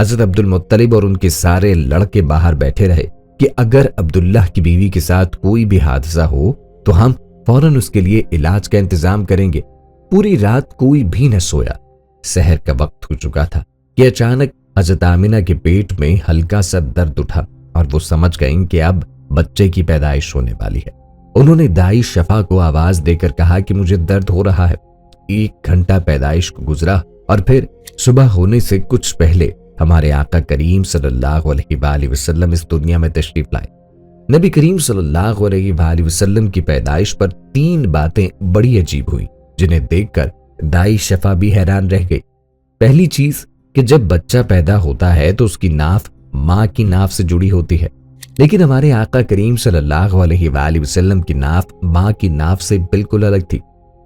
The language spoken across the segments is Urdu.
حضرت عبد المطلب اور ان کے سارے لڑکے باہر بیٹھے رہے کہ اگر عبداللہ کی بیوی کے ساتھ کوئی بھی حادثہ ہو تو ہم فوراً اس کے لیے علاج کا انتظام کریں گے۔ پوری رات کوئی بھی نہ سویا۔ سحر کا وقت ہو چکا تھا کہ اچانک حضرت آمنہ کے پیٹ میں ہلکا سا درد اٹھا اور وہ سمجھ گئیں کہ اب بچے کی پیدائش ہونے والی ہے۔ انہوں نے دائی شفا کو آواز دے کر کہا کہ مجھے درد ہو رہا ہے۔ 1 گھنٹہ پیدائش کو گزرا اور پھر صبح ہونے سے کچھ پہلے ہمارے آقا کریم صلی اللہ علیہ وآلہ وسلم اس دنیا میں تشریف لائے۔ نبی کریم صلی اللہ علیہ وآلہ وسلم کی پیدائش پر 3 باتیں بڑی عجیب ہوئی جنہیں دیکھ کر دائی شفا بھی حیران رہ گئی۔ پہلی چیز کہ جب بچہ پیدا ہوتا ہے تو اس کی ناف ماں کی ناف سے جڑی ہوتی ہے، لیکن ہمارے آقا کریم صلی اللہ علیہ وآلہ وسلم کی ناف ماں کی ناف سے بالکل الگ تھی۔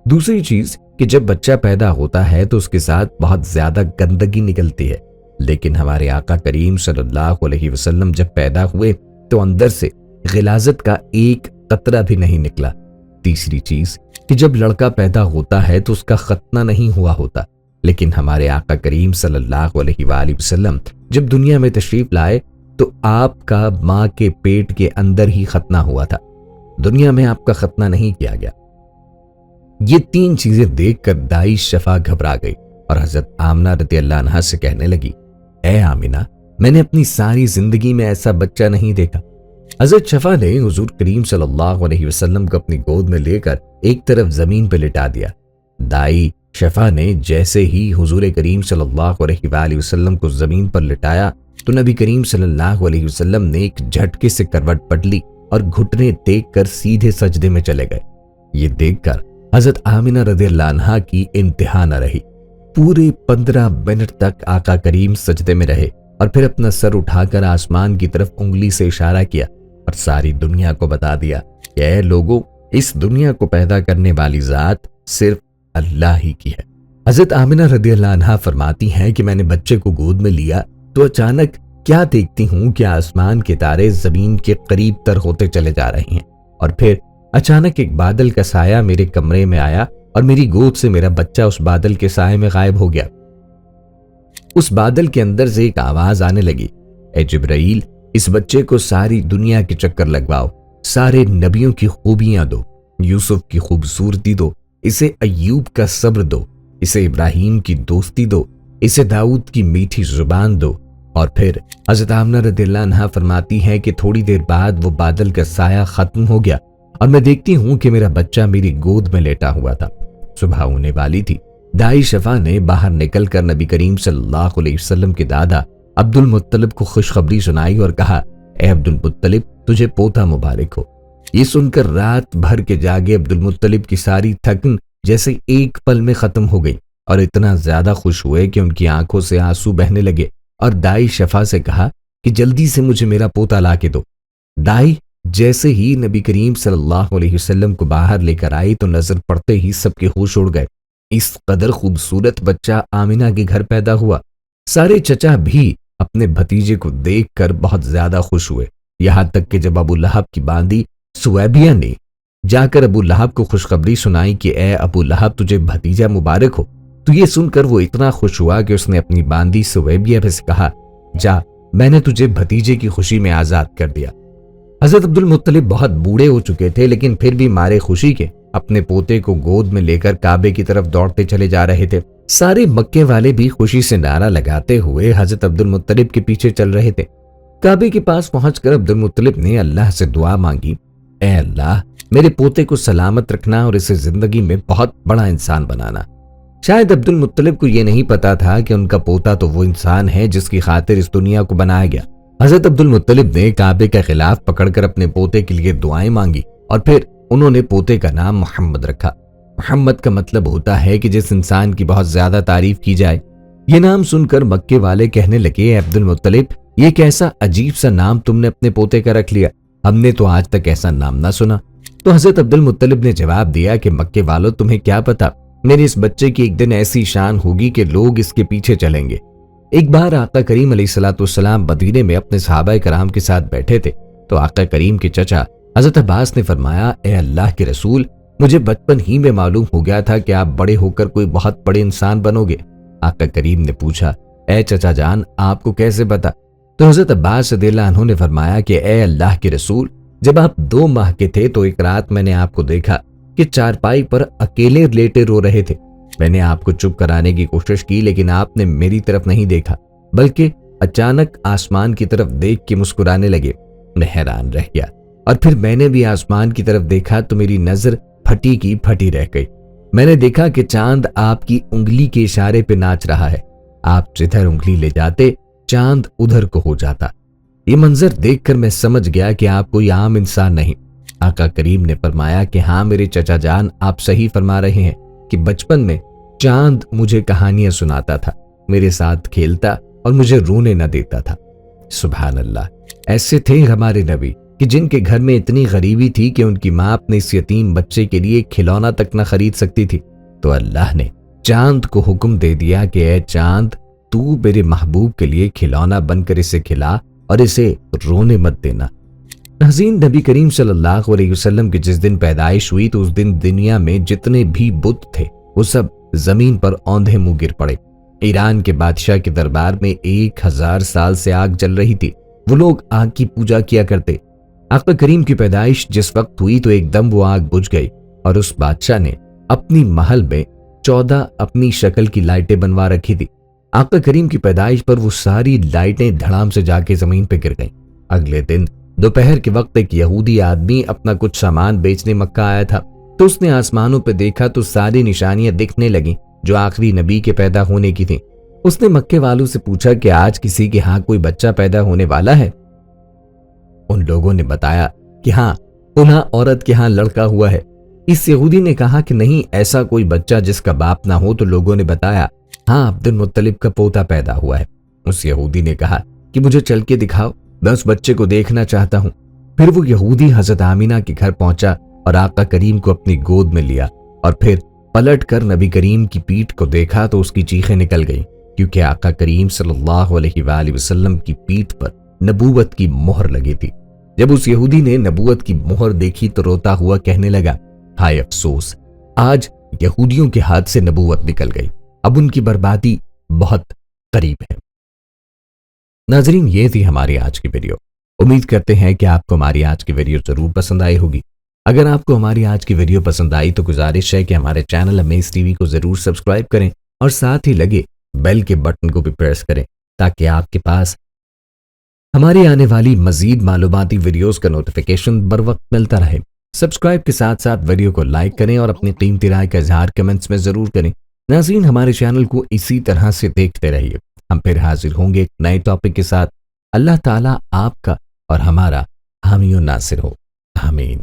دوسری چیز کہ جب بچہ پیدا ہوتا ہے تو اس کے ساتھ بہت زیادہ گندگی نکلتی ہے، لیکن ہمارے آقا کریم صلی اللہ علیہ وسلم جب پیدا ہوئے تو اندر سے غلاظت کا ایک قطرہ بھی نہیں نکلا۔ تیسری چیز کہ جب لڑکا پیدا ہوتا ہے تو اس کا ختنہ نہیں ہوا ہوتا، لیکن ہمارے آقا کریم صلی اللہ علیہ وآلہ وسلم جب دنیا میں تشریف لائے تو آپ کا ماں کے پیٹ کے اندر ہی ختنہ ہوا تھا، دنیا میں آپ کا ختنہ نہیں کیا گیا۔ یہ 3 چیزیں دیکھ کر دائی شفا گھبرا گئی اور حضرت آمنہ رضی اللہ عنہا سے کہنے لگی، اے آمنہ، میں نے اپنی ساری زندگی میں ایسا بچہ نہیں دیکھا۔ حضرت شفا نے حضور کریم صلی اللہ علیہ وسلم کو اپنی گود میں لے کر ایک طرف زمین پہ لٹا دیا۔ دائی شفا نے جیسے ہی حضور کریم صلی اللہ علیہ وآلہ وسلم کو زمین پر لٹایا تو نبی کریم صلی اللہ علیہ وسلم نے ایک جھٹکے سے کروٹ پلٹ لی اور گھٹنے ٹیک کر سیدھے سجدے میں چلے گئے۔ یہ دیکھ کر حضرت آمنہ رضی اللہ عنہا کی انتہا نہ رہی۔ پورے 15 منٹ تک آقا کریم سجدے میں رہے اور پھر اپنا سر اٹھا کر آسمان کی طرف انگلی سے اشارہ کیا اور ساری دنیا کو بتا دیا کہ اے لوگوں، اس دنیا کو پیدا کرنے والی ذات صرف اللہ ہی کی ہے۔ حضرت آمنہ رضی اللہ عنہا فرماتی ہیں کہ میں نے بچے کو گود میں لیا تو اچانک کیا دیکھتی ہوں کہ آسمان کے تارے زمین کے قریب تر ہوتے چلے جا رہے ہیں، اور پھر اچانک ایک بادل کا سایہ میرے کمرے میں آیا اور میری گود سے میرا بچہ اس بادل کے سائے میں غائب ہو گیا۔ اس بادل کے اندر سے ایک آواز آنے لگی، اے جبرائیل، اس بچے کو ساری دنیا کے چکر لگواؤ، سارے نبیوں کی خوبیاں دو، یوسف کی خوبصورتی دو، اسے ایوب کا صبر دو، اسے ابراہیم کی دوستی دو، اسے داؤد کی میٹھی زبان دو۔ اور پھر حضرت آمنہ رضی اللہ عنہا فرماتی ہے کہ تھوڑی دیر بعد وہ بادل کا سایہ ختم ہو گیا اور میں دیکھتی ہوں کہ میرا بچہ میری گود میں لیٹا ہوا تھا۔ صبح ہونے والی تھی۔ دائی شفا نے باہر نکل کر نبی کریم صلی اللہ علیہ وسلم کے دادا عبد المطلب کو خوشخبری سنائی اور کہا، اے عبد المطلب، تجھے پوتا مبارک ہو۔ یہ سن کر رات بھر کے جاگے عبد المطلب کی ساری تھکن جیسے ایک پل میں ختم ہو گئی اور اتنا زیادہ خوش ہوئے کہ ان کی آنکھوں سے آنسو بہنے لگے اور دائی شفا سے کہا کہ جلدی سے مجھے میرا پوتا لا کے دو۔ دائی جیسے ہی نبی کریم صلی اللہ علیہ وسلم کو باہر لے کر آئی تو نظر پڑتے ہی سب کے ہوش اڑ گئے۔ اس قدر خوبصورت بچہ آمنہ کے گھر پیدا ہوا۔ سارے چچا بھی اپنے بھتیجے کو دیکھ کر بہت زیادہ خوش ہوئے، یہاں تک کہ جب ابو لہب کی باندی سویبیہ نے جا کر ابو لہب کو خوشخبری سنائی کہ اے ابو لہب، تجھے بھتیجا مبارک ہو، تو یہ سن کر وہ اتنا خوش ہوا کہ اس نے اپنی باندی سویبیہ سے کہا، جا، میں نے تجھے بھتیجے کی خوشی میں آزاد کر دیا۔ حضرت عبد المطلب بہت بوڑھے ہو چکے تھے، لیکن پھر بھی مارے خوشی کے اپنے پوتے کو گود میں لے کر کعبے کی طرف دوڑتے چلے جا رہے تھے۔ سارے مکے والے بھی خوشی سے نعرہ لگاتے ہوئے حضرت عبد المطلب کے پیچھے چل رہے تھے۔ کعبے کے پاس پہنچ کر عبد المطلب نے اللہ سے دعا مانگی، اے اللہ، میرے پوتے کو سلامت رکھنا اور اسے زندگی میں بہت بڑا انسان بنانا۔ شاید عبد المطلب کو یہ نہیں پتا تھا کہ ان کا پوتا تو وہ انسان ہے جس کی خاطر اس دنیا کو بنایا گیا۔ حضرت عبد المطلب نے کعبے کا غلاف پکڑ کر اپنے پوتے کے لیے دعائیں مانگی اور پھر انہوں نے پوتے کا نام محمد رکھا۔ محمد کا مطلب ہوتا ہے کہ جس انسان کی بہت زیادہ تعریف کی جائے۔ یہ نام سن کر مکے والے کہنے لگے، اے عبد المطلب، یہ کیسا عجیب سا نام تم نے اپنے پوتے کا رکھ لیا، ہم نے تو آج تک ایسا نام نہ سنا۔ تو حضرت عبد المطلب نے جواب دیا کہ مکے والوں، تمہیں کیا پتا، میرے اس بچے کی ایک دن ایسی شان ہوگی کہ لوگ اس کے پیچھے چلیں گے۔ ایک بار آقا کریم علیہ الصلوۃ والسلام مدینے میں اپنے صحابہ کرام کے ساتھ بیٹھے تھے تو آقا کریم کے چچا حضرت عباس نے فرمایا، اے اللہ کے رسول، مجھے بچپن ہی میں معلوم ہو گیا تھا کہ آپ بڑے ہو کر کوئی بہت بڑے انسان بنو گے۔ آقا کریم نے پوچھا، اے چچا جان آپ کو کیسے پتا؟ تو حضرت عباس رضی اللہ عنہ نے فرمایا کہ اے اللہ کے رسول، جب آپ 2 ماہ کے تھے تو ایک رات میں نے آپ کو دیکھا کہ چارپائی پر اکیلے لیٹے رو رہے تھے۔ میں نے آپ کو چپ کرانے کی کوشش کی لیکن آپ نے میری طرف نہیں دیکھا بلکہ اچانک آسمان کی طرف دیکھ کے مسکرانے لگے۔ میں حیران رہ گیا اور پھر میں نے بھی آسمان کی طرف دیکھا تو میری نظر پھٹی کی پھٹی رہ گئی۔ میں نے دیکھا کہ چاند آپ کی انگلی کے اشارے پہ ناچ رہا ہے۔ آپ جدھر انگلی لے جاتے چاند ادھر کو ہو جاتا۔ یہ منظر دیکھ کر میں سمجھ گیا کہ آپ کوئی عام انسان نہیں۔ آقا کریم نے فرمایا کہ ہاں میرے چچا جان، آپ صحیح فرما رہے ہیں کہ بچپن میں چاند مجھے کہانیاں سناتا تھا، میرے ساتھ کھیلتا اور مجھے رونے نہ دیتا تھا۔ سبحان اللہ، ایسے تھے ہمارے نبی کہ جن کے گھر میں اتنی غریبی تھی کہ ان کی ماں اپنے اس یتیم بچے کے لیے کھلونا تک نہ خرید سکتی تھی، تو اللہ نے چاند کو حکم دے دیا کہ اے چاند، تو میرے محبوب کے لیے کھلونا بن کر اسے کھلا اور اسے رونے مت دینا۔ ناظرین، نبی کریم صلی اللہ علیہ وسلم کی جس دن پیدائش ہوئی تو اس دن دنیا میں جتنے بھی بت تھے وہ سب زمین پر اوندھے منہ گر پڑے۔ ایران کے بادشاہ کے دربار میں 1000 سال سے آگ جل رہی تھی، وہ لوگ آگ کی پوجا کیا کرتے۔ آقا کریم کی پیدائش جس وقت ہوئی تو ایک دم وہ آگ بجھ گئی اور اس بادشاہ نے اپنی محل میں 14 اپنی شکل کی لائٹیں بنوا رکھی تھی۔ آقا کریم کی پیدائش پر وہ ساری لائٹیں دھڑام سے جا کے زمین پہ گر گئیں۔ اگلے دن دوپہر کے وقت ایک یہودی آدمی اپنا کچھ سامان بیچنے مکہ آیا تھا، تو اس نے آسمانوں پہ دیکھا تو ساری نشانیاں دکھنے لگیں جو آخری نبی کے پیدا ہونے کی تھیں۔ اس نے مکے والوں سے پوچھا کہ آج کسی کے ہاں کوئی بچہ پیدا ہونے والا ہے؟ ان لوگوں نے بتایا کہ ہاں، انہاں عورت کے ہاں لڑکا ہوا ہے۔ اس یہودی نے کہا کہ نہیں، ایسا کوئی بچہ جس کا باپ نہ ہو؟ تو لوگوں نے بتایا ہاں، عبد المطلب کا پوتا پیدا ہوا ہے۔ اس یہودی نے کہا کہ مجھے چل کے دکھاؤ، میں اس بچے کو دیکھنا چاہتا ہوں۔ پھر وہ یہودی حضرت آمینہ کے گھر پہنچا اور آقا کریم کو اپنی گود میں لیا اور پھر پلٹ کر نبی کریم کی پیٹھ کو دیکھا تو اس کی چیخیں نکل گئیں، کیونکہ آقا کریم صلی اللہ علیہ وآلہ وسلم کی پیٹھ پر نبوت کی مہر لگی تھی۔ جب اس یہودی نے نبوت کی مہر دیکھی تو روتا ہوا کہنے لگا، ہائے افسوس، آج یہودیوں کے ہاتھ سے نبوت نکل گئی، اب ان کی بربادی بہت قریب ہے۔ ناظرین، یہ تھی ہماری آج کی ویڈیو۔ امید کرتے ہیں کہ آپ کو ہماری آج کی ویڈیو ضرور پسند آئی ہوگی۔ اگر آپ کو ہماری آج کی ویڈیو پسند آئی تو گزارش ہے کہ ہمارے چینل امیز ٹی وی کو ضرور سبسکرائب کریں اور ساتھ ہی لگے بیل کے بٹن کو بھی پریس کریں تاکہ آپ کے پاس ہماری آنے والی مزید معلوماتی ویڈیوز کا نوٹیفیکیشن بر وقت ملتا رہے۔ سبسکرائب کے ساتھ ساتھ ویڈیو کو لائک کریں اور اپنی قیمتی رائے کا اظہار کمنٹس میں ضرور کریں۔ ناظرین، ہمارے چینل کو اسی طرح سے دیکھتے رہیے۔ ہم پھر حاضر ہوں گے ایک نئے ٹاپک کے ساتھ۔ اللہ تعالیٰ آپ کا اور ہمارا حامی و ناصر ہو، آمین۔